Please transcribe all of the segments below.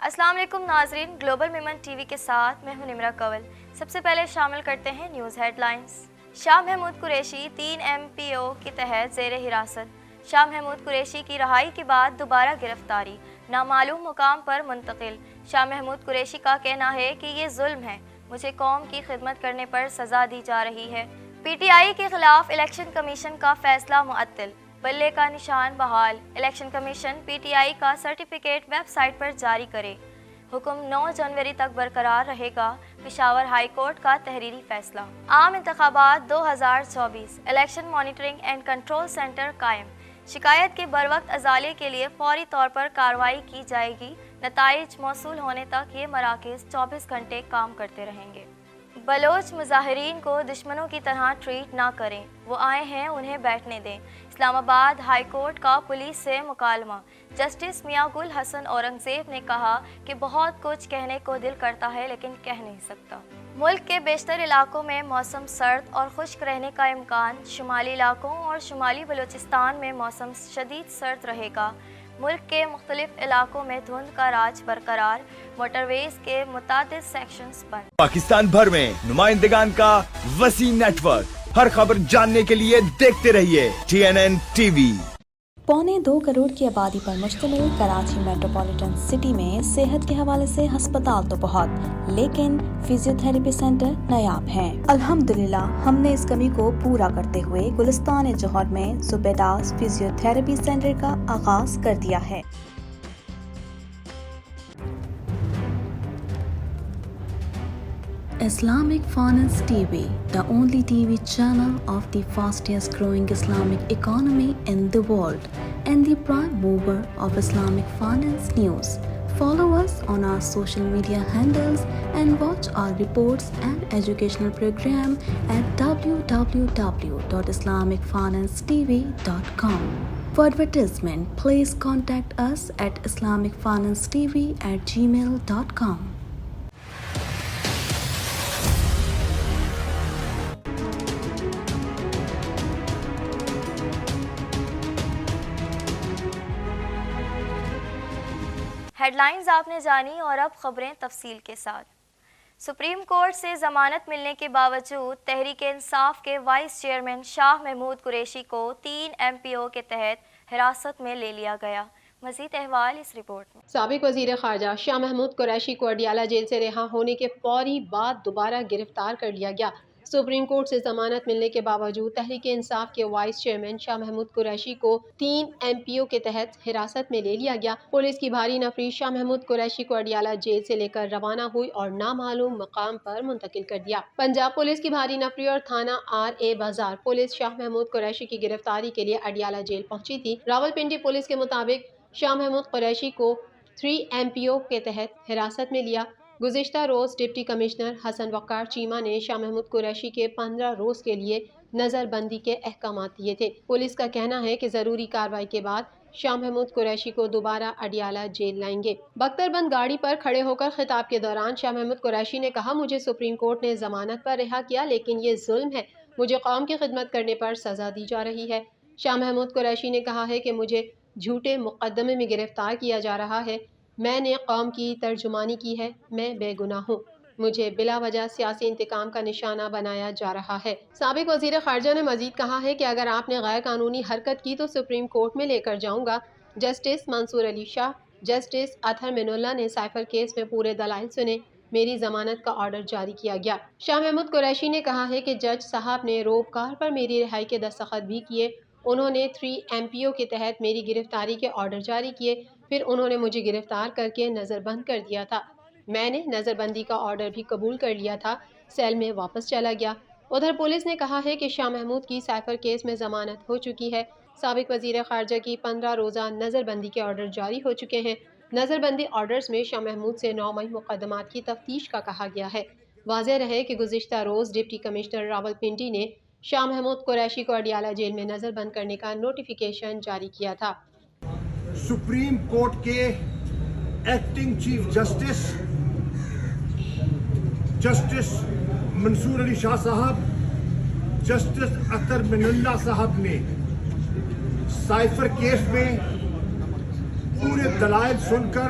السلام علیکم ناظرین، گلوبل میمن ٹی وی کے ساتھ میں ہوں نمرہ کنول۔ سب سے پہلے شامل کرتے ہیں news head lines. Shah Mahmood Qureshi 3 MPO کے تحت زیر حراست۔ شاہ محمود قریشی کی رہائی کے بعد دوبارہ گرفتاری، نامعلوم مقام پر منتقل۔ شاہ محمود قریشی کا کہنا ہے کہ یہ ظلم ہے، مجھے قوم کی خدمت کرنے پر سزا دی جا رہی ہے۔ PTI کے خلاف الیکشن کمیشن کا فیصلہ معطل، بلے کا نشان بحال۔ الیکشن کمیشن PTI کا سرٹیفکیٹ ویب سائٹ پر جاری کرے۔ حکم 9 جنوری تک برقرار رہے گا، پشاور ہائی کورٹ کا تحریری فیصلہ۔ عام انتخابات 2024، election monitoring and control centre قائم۔ شکایت کے بروقت ازالے کے لیے فوری طور پر کارروائی کی جائے گی۔ نتائج موصول ہونے تک یہ مراکز 24 گھنٹے کام کرتے رہیں گے۔ بلوچ مظاہرین کو دشمنوں کی طرح ٹریٹ نہ کریں، وہ آئے ہیں انہیں بیٹھنے دیں۔ اسلام آباد ہائی کورٹ کا پولیس سے مکالمہ۔ جسٹس میاں گل حسن اورنگزیب نے کہا کہ بہت کچھ کہنے کو دل کرتا ہے لیکن کہہ نہیں سکتا۔ ملک کے بیشتر علاقوں میں موسم سرد اور خشک رہنے کا امکان، شمالی علاقوں اور شمالی بلوچستان میں موسم شدید سرد رہے گا۔ ملک کے مختلف علاقوں میں دھند کا راج برقرار، موٹر ویز کے متعدد سیکشنز بند۔ پاکستان بھر میں نمائندگان کا وسیع نیٹ ورک، ہر خبر جاننے کے لیے دیکھتے رہیے TNN TV۔ 1.25 کروڑ کی آبادی پر مشتمل کراچی میٹروپولیٹن سٹی میں صحت کے حوالے سے ہسپتال تو بہت، لیکن فزیوتھراپی سینٹر نایاب ہیں۔ الحمدللہ ہم نے اس کمی کو پورا کرتے ہوئے گلستان جوہر میں زبیداس فزیوتھراپی سینٹر کا آغاز کر دیا ہے۔ Islamic Finance TV, the only TV channel of the fastest growing Islamic economy in the world and the prime mover of Islamic finance news. Follow us on our social media handles and watch our reports and educational program at www.islamicfinancetv.com. For advertisement, please contact us at islamicfinancetv@gmail.com. Headlines آپ نے جانی اور اب خبریں تفصیل کے ساتھ۔ Supreme court سے ضمانت ملنے کے باوجود تحریک انصاف کے وائس چیئرمین شاہ محمود قریشی کو 3 MPO کے تحت حراست میں لے لیا گیا۔ مزید احوال اس رپورٹ میں۔ سابق وزیر خارجہ شاہ محمود قریشی کو اڈیالہ جیل سے رہا ہونے کے فوری بعد دوبارہ گرفتار کر لیا گیا۔ سپریم کورٹ سے ضمانت ملنے کے باوجود تحریک انصاف کے وائس چیئرمین شاہ محمود قریشی کو 3 MPO کے تحت حراست میں لے لیا گیا۔ پولیس کی بھاری نفری شاہ محمود قریشی کو اڈیالہ جیل سے لے کر روانہ ہوئی اور نامعلوم مقام پر منتقل کر دیا۔ پنجاب پولیس کی بھاری نفری اور تھانہ RA بازار پولیس شاہ محمود قریشی کی گرفتاری کے لیے اڈیالہ جیل پہنچی تھی۔ راولپنڈی پولیس کے مطابق شاہ محمود قریشی کو 3 MPO کے تحت حراست میں لیا۔ گزشتہ روز ڈپٹی کمشنر حسن وقار چیمہ نے شاہ محمود قریشی کے 15 روز کے لیے نظر بندی کے احکامات دیے تھے۔ پولیس کا کہنا ہے کہ ضروری کارروائی کے بعد شاہ محمود قریشی کو دوبارہ اڈیالہ جیل لائیں گے۔ بختر بند گاڑی پر کھڑے ہو کر خطاب کے دوران شاہ محمود قریشی نے کہا، مجھے سپریم کورٹ نے ضمانت پر رہا کیا لیکن یہ ظلم ہے، مجھے قوم کی خدمت کرنے پر سزا دی جا رہی ہے۔ شاہ محمود قریشی نے کہا ہے کہ مجھے جھوٹے مقدمے میں گرفتار کیا جا رہا ہے، میں نے قوم کی ترجمانی کی ہے، میں بے گناہ ہوں، مجھے بلا وجہ سیاسی انتقام کا نشانہ بنایا جا رہا ہے۔ سابق وزیر خارجہ نے مزید کہا ہے کہ اگر آپ نے غیر قانونی حرکت کی تو سپریم کورٹ میں لے کر جاؤں گا۔ جسٹس منصور علی شاہ، جسٹس اطہر من اللہ نے سائفر کیس میں پورے دلائل سنے، میری ضمانت کا آرڈر جاری کیا گیا۔ شاہ محمود قریشی نے کہا ہے کہ جج صاحب نے روبکار پر میری رہائی کے دستخط بھی کیے، انہوں نے 3 MPO کے تحت میری گرفتاری کے آرڈر جاری کیے، پھر انہوں نے مجھے گرفتار کر کے نظر بند کر دیا تھا، میں نے نظر بندی کا آرڈر بھی قبول کر لیا تھا، سیل میں واپس چلا گیا۔ ادھر پولیس نے کہا ہے کہ شاہ محمود کی سائفر کیس میں ضمانت ہو چکی ہے۔ سابق وزیر خارجہ کی 15 روزہ نظر بندی کے آرڈر جاری ہو چکے ہیں۔ نظر بندی آرڈرز میں شاہ محمود سے 9 مئی مقدمات کی تفتیش کا کہا گیا ہے۔ واضح رہے کہ گزشتہ روز ڈپٹی کمشنر راولپنڈی نے شاہ محمود قریشی کو اڈیالہ جیل میں نظر بند کرنے کا نوٹیفیکیشن جاری کیا تھا۔ سپریم کورٹ کے ایکٹنگ چیف جسٹس جسٹس منصور علی شاہ صاحب، جسٹس اطہر من اللہ صاحب نے سائفر کیس میں پورے دلائل سن کر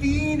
3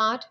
8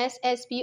SSP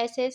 SS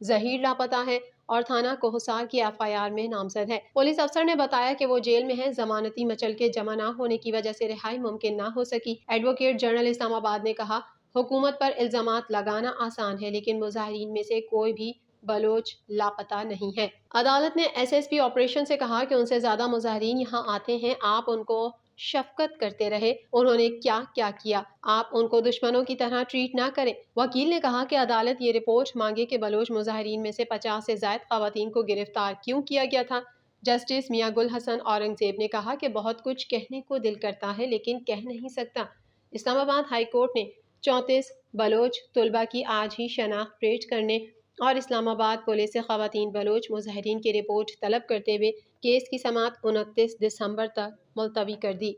ظہیر لاپتہ ہے اور تھانہ کوہسار کی FIR میں نامزد ہے۔ پولیس افسر نے بتایا کہ وہ جیل میں ہیں، ضمانتی مچل کے جمع نہ ہونے کی وجہ سے رہائی ممکن نہ ہو سکی۔ ایڈوکیٹ جنرل اسلام آباد نے کہا، حکومت پر الزامات لگانا آسان ہے لیکن مظاہرین میں سے کوئی بھی بلوچ لاپتہ نہیں ہے۔ عدالت نے SSP آپریشن سے کہا کہ ان سے زیادہ مظاہرین یہاں آتے ہیں، آپ ان کو شفقت کرتے رہے، انہوں نے کیا کیا کیا، آپ ان کو دشمنوں کی طرح ٹریٹ نہ کریں۔ وکیل نے کہا کہ عدالت یہ رپورٹ مانگے کہ بلوچ مظاہرین میں سے 50 سے زائد خواتین کو گرفتار کیوں کیا گیا تھا۔ جسٹس میاں گل حسن اورنگزیب نے کہا کہ بہت کچھ کہنے کو دل کرتا ہے لیکن کہہ نہیں سکتا۔ اسلام آباد ہائی کورٹ نے 34 بلوچ طلبہ کی آج ہی شناخت پیش کرنے اور اسلام آباد پولیس سے خواتین بلوچ مظاہرین کی رپورٹ طلب کرتے ہوئے کیس کی سماعت 29 دسمبر تک ملتوی کر دی۔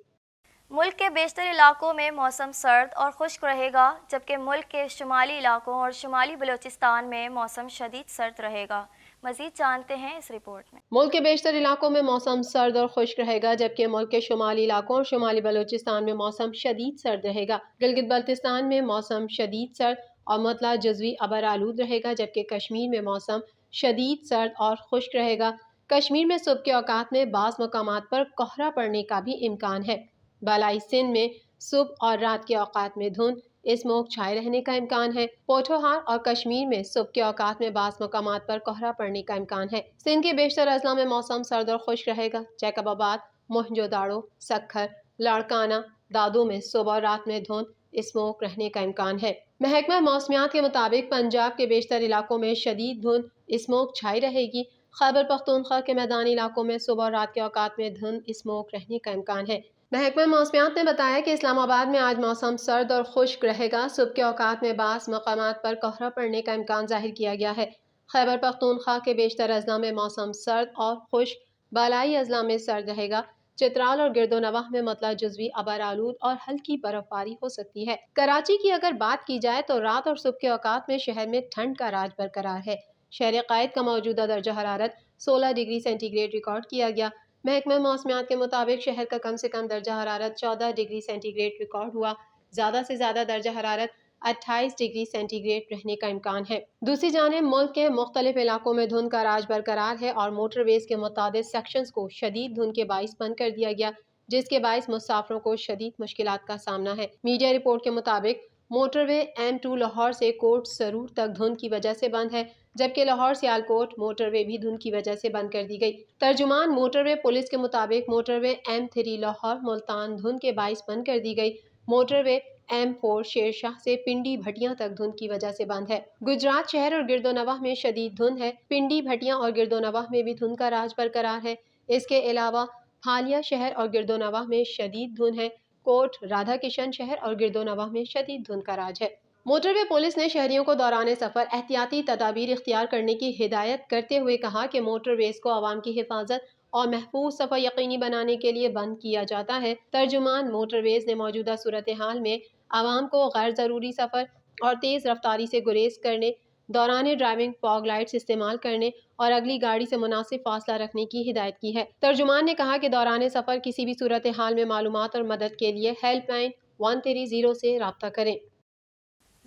ملک کے بیشتر علاقوں میں موسم سرد اور خشک رہے گا، جبکہ ملک کے شمالی علاقوں اور شمالی بلوچستان میں موسم شدید سرد رہے گا۔ مزید جانتے ہیں اس رپورٹ میں۔ ملک کے بیشتر علاقوں میں موسم سرد اور خشک رہے گا، جبکہ ملک کے شمالی علاقوں اور شمالی بلوچستان میں موسم شدید سرد رہے گا۔ گلگت بلتستان میں موسم شدید سرد اور مطلع جزوی ابر آلود رہے گا، جبکہ کشمیر میں موسم شدید سرد اور خشک رہے گا۔ کشمیر میں صبح کے اوقات میں بعض مقامات پر کہرا پڑنے کا بھی امکان ہے۔ بالائی سندھ میں صبح اور رات کے اوقات میں دھند اسموک چھائے رہنے کا امکان ہے۔ پوٹھوہار اور کشمیر میں صبح کے اوقات میں بعض مقامات پر کہرا پڑنے کا امکان ہے۔ سندھ کے بیشتر اضلاع میں موسم سرد اور خشک رہے گا۔ جیکب آباد، موہنجو داڑو، سکھر، لاڑکانہ، دادو میں صبح اور رات میں دھند اسموک رہنے کا امکان ہے۔ محکمہ موسمیات کے مطابق پنجاب کے بیشتر علاقوں میں شدید دھند اسموک چھائی رہے گی۔ خیبر پختونخوا کے میدانی علاقوں میں صبح اور رات کے اوقات میں دھند اسموک رہنے کا امکان ہے۔ محکمہ موسمیات نے بتایا کہ اسلام آباد میں آج موسم سرد اور خشک رہے گا۔ صبح کے اوقات میں بعض مقامات پر کہرا پڑنے کا امکان ظاہر کیا گیا ہے۔ خیبر پختونخوا کے بیشتر اضلاع میں موسم سرد اور خشک، بالائی اضلاع میں سرد رہے گا۔ چترال اور گرد و نواح میں مطلع جزوی ابر آلود اور ہلکی برف باری ہو سکتی ہے۔ کراچی کی اگر بات کی جائے تو رات اور صبح کے اوقات میں شہر میں ٹھنڈ کا راج برقرار ہے۔ شہر قائد کا موجودہ درجہ حرارت 16 ڈگری سینٹی گریڈ ریکارڈ کیا گیا۔ محکمہ موسمیات کے مطابق شہر کا کم سے کم درجہ حرارت 14 ڈگری سینٹی گریڈ ریکارڈ ہوا۔ زیادہ سے زیادہ درجہ حرارت 28 ڈگری سینٹی گریڈ رہنے کا امکان ہے۔ دوسری جانب ملک کے مختلف علاقوں میں دھند کا راج برقرار ہے اور موٹر ویز کے متعدد سیکشنز کو شدید دھند کے باعث بند کر دیا گیا، جس کے باعث مسافروں کو شدید مشکلات کا سامنا ہے۔ میڈیا رپورٹ کے مطابق موٹر وے M2 لاہور سے کوٹ سرور تک دھند کی وجہ سے بند ہے، جبکہ لاہور سیالکوٹ موٹر وے بھی دھند کی وجہ سے بند کر دی گئی۔ ترجمان موٹر وے پولیس کے مطابق موٹر وے M3 لاہور ملتان دھند کے باعث بند کر دی گئی۔ موٹر وے M4 شیر شاہ سے پنڈی بھٹیاں تک دھند کی وجہ سے بند ہے۔ گجرات شہر اور گرد و نواح میں شدید دھند ہے۔ پنڈی بھٹیاں اور گرد و نواح میں بھی دھند کا راج برقرار ہے۔ اس کے علاوہ پھالیا شہر اور گرد و نواح میں شدید دھند ہے۔ کوٹ رادھا کشن شہر اور گرد و نواح میں شدید دھند کا راج ہے۔ موٹر وے پولیس نے شہریوں کو دوران سفر احتیاطی تدابیر اختیار کرنے کی ہدایت کرتے ہوئے کہا کہ موٹر ویز کو عوام کی حفاظت اور محفوظ سفر یقینی بنانے کے لیے بند کیا جاتا ہے۔ ترجمان موٹر ویز نے موجودہ صورتحال میں عوام کو غیر ضروری سفر اور تیز رفتاری سے گریز کرنے، دوران ڈرائیونگ فاگ لائٹس استعمال کرنے اور اگلی گاڑی سے مناسب فاصلہ رکھنے کی ہدایت کی ہے۔ ترجمان نے کہا کہ دوران سفر کسی بھی صورتحال میں معلومات اور مدد کے لیے ہیلپ لائن 130 سے رابطہ کریں۔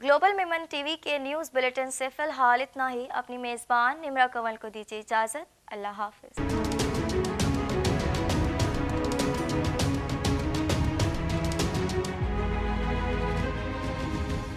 گلوبل میمن ٹی وی کے نیوز بلیٹن سے فی الحال اتنا ہی۔ اپنی میزبان نمرا کنول کو دیجیے اجازت۔ اللہ حافظ۔